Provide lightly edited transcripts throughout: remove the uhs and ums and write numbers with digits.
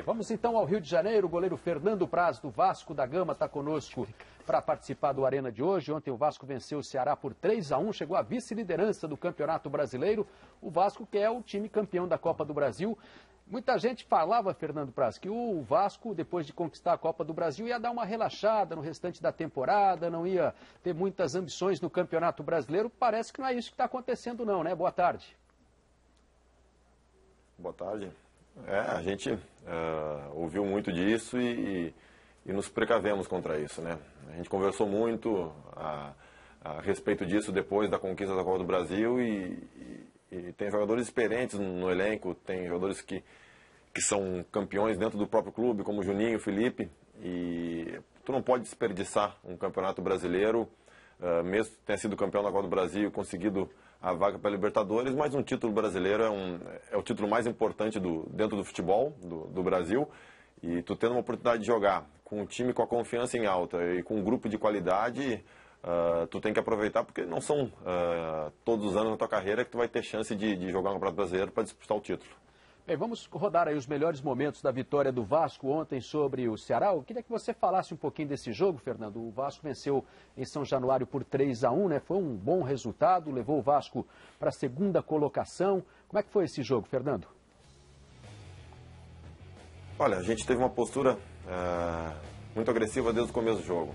Vamos então ao Rio de Janeiro. O goleiro Fernando Praz, do Vasco da Gama, está conosco para participar do Arena de hoje. Ontem o Vasco venceu o Ceará por 3-1, chegou à vice-liderança do Campeonato Brasileiro. O Vasco, que é o time campeão da Copa do Brasil. Muita gente falava, Fernando Praz, que o Vasco, depois de conquistar a Copa do Brasil, ia dar uma relaxada no restante da temporada, não ia ter muitas ambições no Campeonato Brasileiro. Parece que não é isso que está acontecendo não, né? Boa tarde. Boa tarde. A gente ouviu muito disso e nos precavemos contra isso, né? A gente conversou muito a respeito disso depois da conquista da Copa do Brasil e tem jogadores experientes no elenco, tem jogadores que são campeões dentro do próprio clube, como o Juninho, o Felipe, e tu não pode desperdiçar um campeonato brasileiro, mesmo que tenha sido campeão da Copa do Brasil, conseguido a vaga para a Libertadores, mas um título brasileiro é o título mais importante dentro do futebol do Brasil, e tu tendo uma oportunidade de jogar com um time com a confiança em alta e com um grupo de qualidade, tu tem que aproveitar, porque não são todos os anos na tua carreira que tu vai ter chance de jogar um campeonato brasileiro para disputar o título. Bem, vamos rodar aí os melhores momentos da vitória do Vasco ontem sobre o Ceará. Eu queria que você falasse um pouquinho desse jogo, Fernando. O Vasco venceu em São Januário por 3-1, né? Foi um bom resultado, levou o Vasco para a segunda colocação. Como é que foi esse jogo, Fernando? Olha, a gente teve uma postura muito agressiva desde o começo do jogo.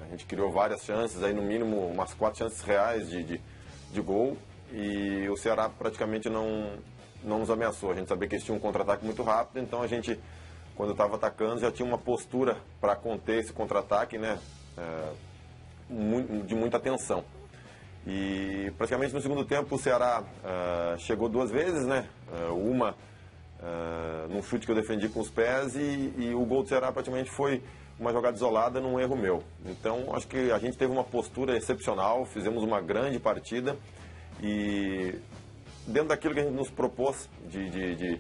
A gente criou várias chances, aí no mínimo umas 4 chances reais de gol, e o Ceará praticamente não nos ameaçou. A gente sabia que eles tinham um contra-ataque muito rápido, então a gente, quando estava atacando, já tinha uma postura para conter esse contra-ataque, né, de muita atenção. E praticamente no segundo tempo o Ceará chegou 2 vezes, né, uma num chute que eu defendi com os pés, e o gol do Ceará praticamente foi uma jogada isolada num erro meu. Então acho que a gente teve uma postura excepcional, fizemos uma grande partida e dentro daquilo que a gente nos propôs de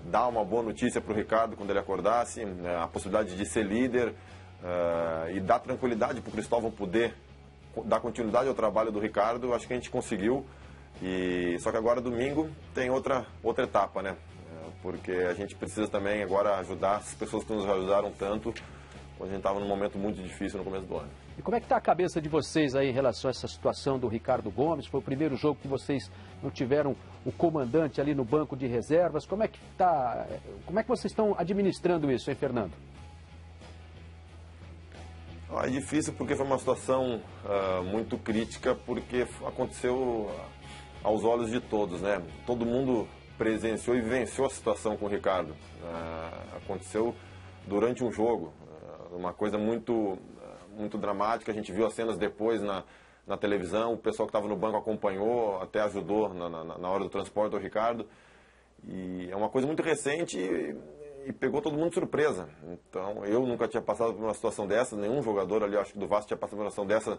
dar uma boa notícia para o Ricardo quando ele acordasse, a possibilidade de ser líder e dar tranquilidade para o Cristóvão poder dar continuidade ao trabalho do Ricardo, acho que a gente conseguiu. Só que agora domingo tem outra etapa, né? Porque a gente precisa também agora ajudar as pessoas que nos ajudaram tanto quando a gente estava num momento muito difícil no começo do ano. E como é que está a cabeça de vocês aí em relação a essa situação do Ricardo Gomes? Foi o primeiro jogo que vocês não tiveram o comandante ali no banco de reservas. Como é que vocês estão administrando isso, hein, Fernando? É difícil porque foi uma situação muito crítica, porque aconteceu aos olhos de todos, né? Todo mundo presenciou e vivenciou a situação com o Ricardo. Aconteceu durante um jogo, uma coisa muito dramática. A gente viu as cenas depois na televisão, o pessoal que estava no banco acompanhou, até ajudou na hora do transporte do Ricardo. E é uma coisa muito recente e pegou todo mundo de surpresa. Então, eu nunca tinha passado por uma situação dessa, nenhum jogador ali, acho que do Vasco, tinha passado por uma situação dessa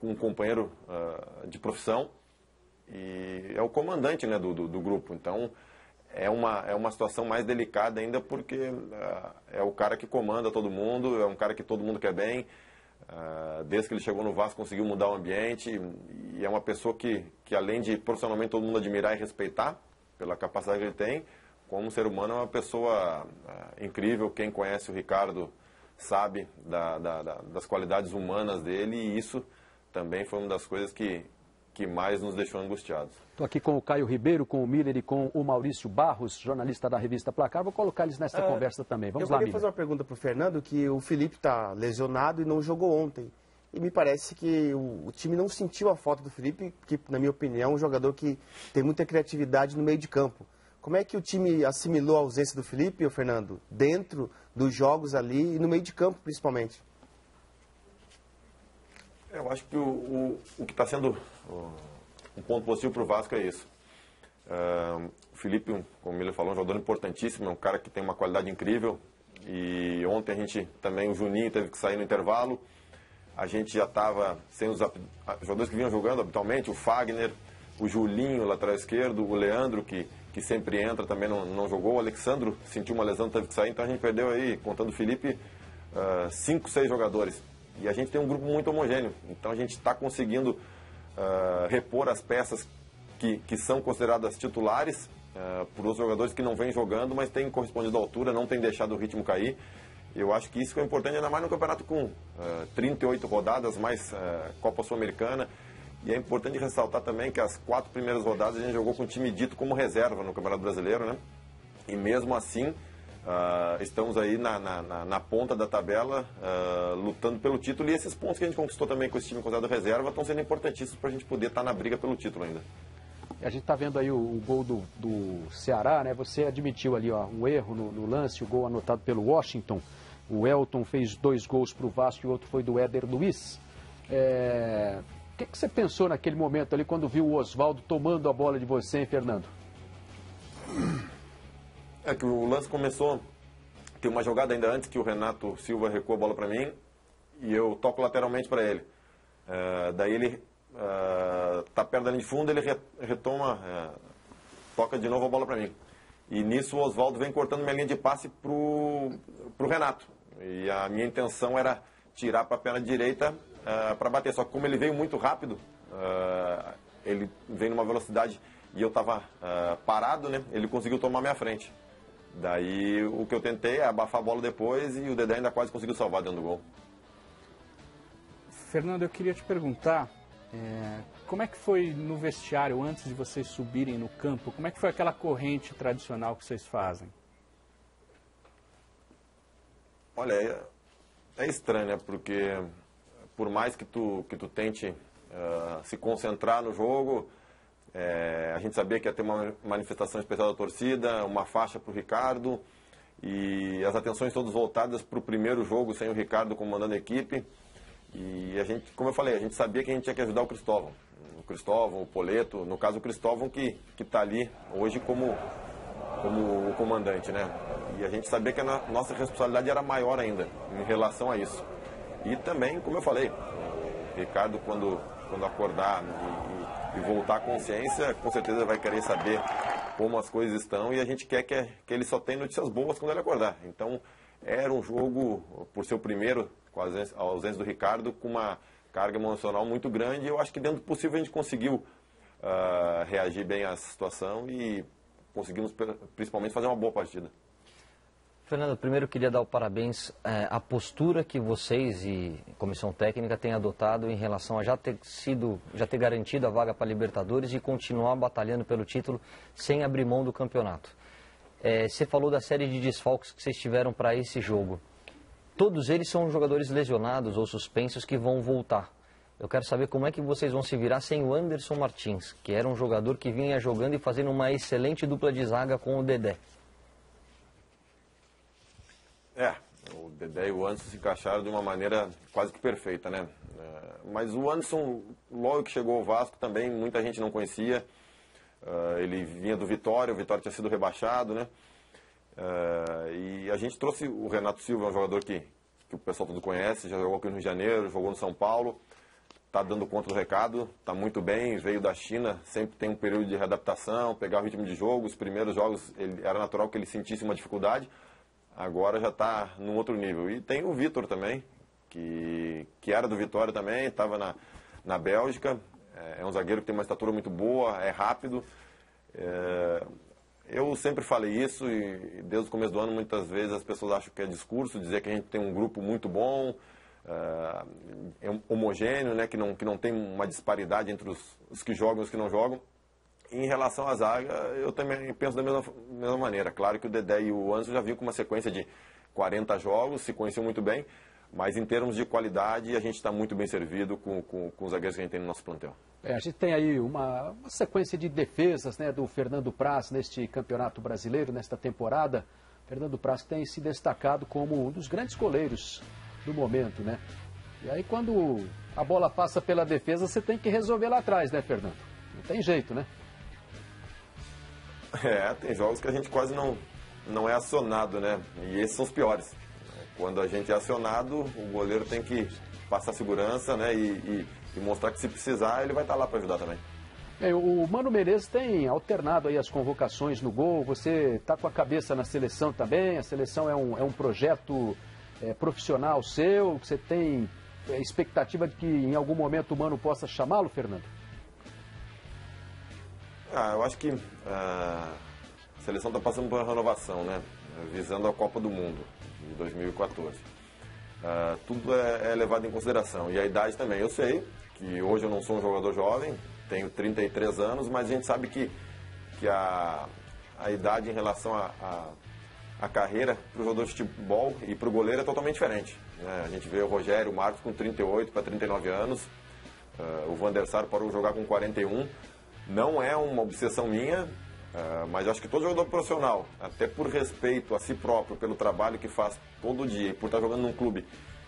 com um companheiro de profissão. E é o comandante, né, do grupo. Então, é uma situação mais delicada ainda, porque é o cara que comanda todo mundo, é um cara que todo mundo quer bem. Desde que ele chegou no Vasco, conseguiu mudar o ambiente, e é uma pessoa que além de profissionalmente todo mundo admirar e respeitar pela capacidade que ele tem, como ser humano é uma pessoa incrível. Quem conhece o Ricardo sabe das qualidades humanas dele, e isso também foi uma das coisas que mais nos deixou angustiados. Estou aqui com o Caio Ribeiro, com o Miller e com o Maurício Barros, jornalista da revista Placar. Vou colocar eles nessa conversa também. Vamos lá, Miller. Eu queria fazer uma pergunta para o Fernando, que o Felipe está lesionado e não jogou ontem. E me parece que o time não sentiu a falta do Felipe, que, na minha opinião, é um jogador que tem muita criatividade no meio de campo. Como é que o time assimilou a ausência do Felipe, Fernando, dentro dos jogos ali e no meio de campo, principalmente? Eu acho que o que está sendo um ponto positivo para o Vasco é isso. O Felipe, como o Miller falou, é um jogador importantíssimo, é um cara que tem uma qualidade incrível. E ontem a gente também, o Juninho teve que sair no intervalo. A gente já estava sem os jogadores que vinham jogando habitualmente, o Fagner, o Julinho, lateral esquerdo, o Leandro, que sempre entra, também não jogou. O Alexandro sentiu uma lesão, teve que sair, então a gente perdeu aí, contando o Felipe, 5, 6 jogadores. E a gente tem um grupo muito homogêneo, então a gente está conseguindo repor as peças que são consideradas titulares por os jogadores que não vêm jogando, mas têm correspondido à altura, não têm deixado o ritmo cair. Eu acho que isso é importante, ainda mais no campeonato com 38 rodadas, mais Copa Sul-Americana. E é importante ressaltar também que as 4 primeiras rodadas a gente jogou com o time dito como reserva no Campeonato Brasileiro, né? E mesmo assim, estamos aí na ponta da tabela, lutando pelo título. E esses pontos que a gente conquistou também com esse time considerado reserva estão sendo importantíssimos para a gente poder estar na briga pelo título ainda. A gente está vendo aí o gol do Ceará, né? Você admitiu ali um erro no lance, o gol anotado pelo Washington. O Elton fez 2 gols para o Vasco e o outro foi do Éder Luiz. O que você pensou naquele momento ali quando viu o Oswaldo tomando a bola de você, hein, Fernando? É que o lance começou, tem uma jogada ainda antes que o Renato Silva recua a bola para mim e eu toco lateralmente para ele. Daí ele tá perto da linha de fundo, ele retoma, toca de novo a bola para mim. E nisso o Oswaldo vem cortando minha linha de passe pro Renato. E a minha intenção era tirar para a perna direita para bater. Só que como ele veio muito rápido, ele veio numa velocidade e eu estava parado, né? Ele conseguiu tomar minha frente. Daí o que eu tentei é abafar a bola depois e o Dedé ainda quase conseguiu salvar dentro do gol. Fernando, eu queria te perguntar, como é que foi no vestiário antes de vocês subirem no campo? Como é que foi aquela corrente tradicional que vocês fazem? Olha, é estranho, né? Porque por mais que tu tente se concentrar no jogo, a gente sabia que ia ter uma manifestação especial da torcida, uma faixa para o Ricardo e as atenções todas voltadas para o primeiro jogo sem o Ricardo comandando a equipe. E a gente, como eu falei, a gente sabia que a gente tinha que ajudar o Cristóvão. O Cristóvão, o Poleto, no caso o Cristóvão que está ali hoje como o comandante, né? E a gente sabia que a nossa responsabilidade era maior ainda em relação a isso. E também, como eu falei, o Ricardo quando acordar e voltar à consciência, com certeza vai querer saber como as coisas estão e a gente quer que ele só tenha notícias boas quando ele acordar. Então, era um jogo, por ser o primeiro, com a ausência do Ricardo, com uma carga emocional muito grande e eu acho que dentro do possível a gente conseguiu reagir bem à situação e conseguimos principalmente fazer uma boa partida. Fernando, primeiro eu queria dar o parabéns à postura que vocês e comissão técnica têm adotado em relação a já ter garantido a vaga para a Libertadores e continuar batalhando pelo título sem abrir mão do campeonato. Você falou da série de desfalques que vocês tiveram para esse jogo. Todos eles são jogadores lesionados ou suspensos que vão voltar. Eu quero saber como é que vocês vão se virar sem o Anderson Martins, que era um jogador que vinha jogando e fazendo uma excelente dupla de zaga com o Dedé. O Dedé e o Anderson se encaixaram de uma maneira quase que perfeita, né? Mas o Anderson, logo que chegou ao Vasco também, muita gente não conhecia. Ele vinha do Vitória, o Vitória tinha sido rebaixado, né? E a gente trouxe o Renato Silva, um jogador que o pessoal todo conhece, já jogou aqui no Rio de Janeiro, jogou no São Paulo, está dando conta do recado, está muito bem, veio da China, sempre tem um período de readaptação, pegar o ritmo de jogo. Os primeiros jogos era natural que ele sentisse uma dificuldade. Agora já está num outro nível. E tem o Vitor também, que era do Vitória também, estava na Bélgica. É um zagueiro que tem uma estatura muito boa, é rápido. Eu sempre falei isso e desde o começo do ano muitas vezes as pessoas acham que é discurso, dizer que a gente tem um grupo muito bom, homogêneo, né, que não tem uma disparidade entre os que jogam e os que não jogam. Em relação à zaga, eu também penso da mesma maneira. Claro que o Dedé e o Anderson já vinham com uma sequência de 40 jogos, se conheciam muito bem, mas em termos de qualidade, a gente está muito bem servido com os zagueiros que a gente tem no nosso plantel. A gente tem aí uma sequência de defesas, né, do Fernando Praz neste Campeonato Brasileiro, nesta temporada. Fernando Praz tem se destacado como um dos grandes goleiros do momento, né? E aí quando a bola passa pela defesa, você tem que resolver lá atrás, né, Fernando? Não tem jeito, né? Tem jogos que a gente quase não é acionado, né? E esses são os piores. Quando a gente é acionado, o goleiro tem que passar segurança, né? E mostrar que se precisar, ele vai estar lá para ajudar também. O Mano Menezes tem alternado aí as convocações no gol. Você está com a cabeça na seleção também. A seleção é um projeto profissional seu. Você tem expectativa de que em algum momento o Mano possa chamá-lo, Fernando? Eu acho que seleção está passando por uma renovação, né? Visando a Copa do Mundo de 2014. Tudo é levado em consideração. E a idade também. Eu sei que hoje eu não sou um jogador jovem, tenho 33 anos, mas a gente sabe que a idade em relação à carreira para o jogador de futebol e para o goleiro é totalmente diferente, né? A gente vê o Rogério, o Marcos com 38 para 39 anos, o Van der Sar parou de jogar com 41. Não é uma obsessão minha, mas acho que todo jogador profissional, até por respeito a si próprio, pelo trabalho que faz todo dia, e por estar jogando num clube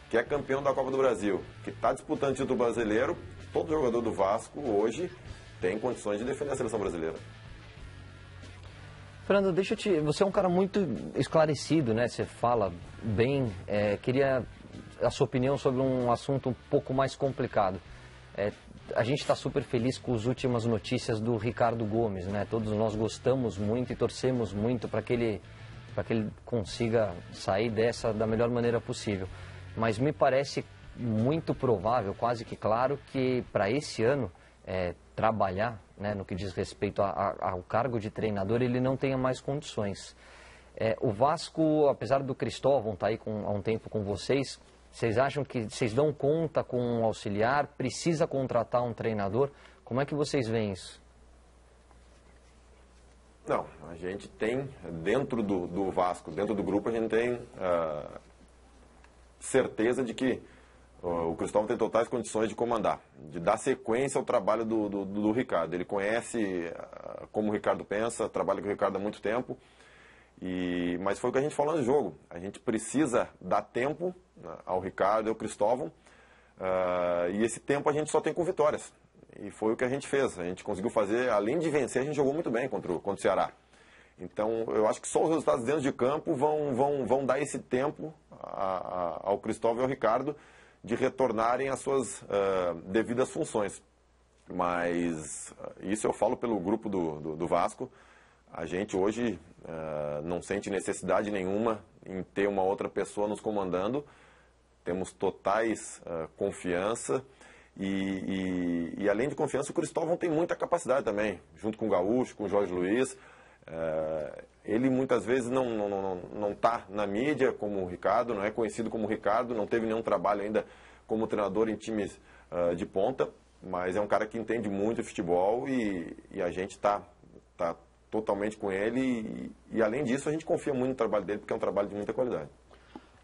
que é campeão da Copa do Brasil, que está disputando o título brasileiro, todo jogador do Vasco hoje tem condições de defender a seleção brasileira. Fernando, você é um cara muito esclarecido, né? Você fala bem. Queria a sua opinião sobre um assunto um pouco mais complicado. A gente está super feliz com as últimas notícias do Ricardo Gomes, né? Todos nós gostamos muito e torcemos muito para que ele consiga sair dessa da melhor maneira possível. Mas me parece muito provável, quase que claro, que para esse ano trabalhar, né, no que diz respeito ao cargo de treinador, ele não tenha mais condições. O Vasco, apesar do Cristóvão estar aí há um tempo com vocês, vocês acham que vocês dão conta com um auxiliar? Precisa contratar um treinador? Como é que vocês veem isso? Não, a gente tem, dentro do Vasco, dentro do grupo, a gente tem certeza de que o Cristóvão tem totais condições de comandar, de dar sequência ao trabalho do Ricardo. Ele conhece como o Ricardo pensa, trabalha com o Ricardo há muito tempo, mas foi o que a gente falou no jogo. A gente precisa dar tempo ao Ricardo e ao Cristóvão, e esse tempo a gente só tem com vitórias. E foi o que a gente fez. A gente conseguiu fazer, além de vencer, a gente jogou muito bem contra o Ceará. Então, eu acho que só os resultados dentro de campo vão dar esse tempo ao Cristóvão e ao Ricardo de retornarem às suas devidas funções. Mas isso eu falo pelo grupo do Vasco. A gente hoje não sente necessidade nenhuma em ter uma outra pessoa nos comandando. Temos totais confiança. E além de confiança, o Cristóvão tem muita capacidade também, junto com o Gaúcho, com o Jorge Luiz. Ele muitas vezes não está na mídia como o Ricardo, não é conhecido como o Ricardo, não teve nenhum trabalho ainda como treinador em times de ponta, mas é um cara que entende muito de futebol e a gente está totalmente com ele e além disso a gente confia muito no trabalho dele porque é um trabalho de muita qualidade.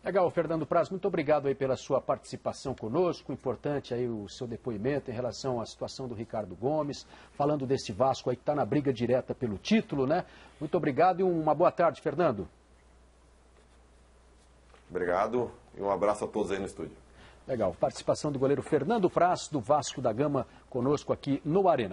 Legal, Fernando Praz, muito obrigado aí pela sua participação conosco, importante aí o seu depoimento em relação à situação do Ricardo Gomes, falando desse Vasco aí que está na briga direta pelo título, né? Muito obrigado e uma boa tarde, Fernando. Obrigado e um abraço a todos aí no estúdio. Legal, participação do goleiro Fernando Praz, do Vasco da Gama, conosco aqui no Arena.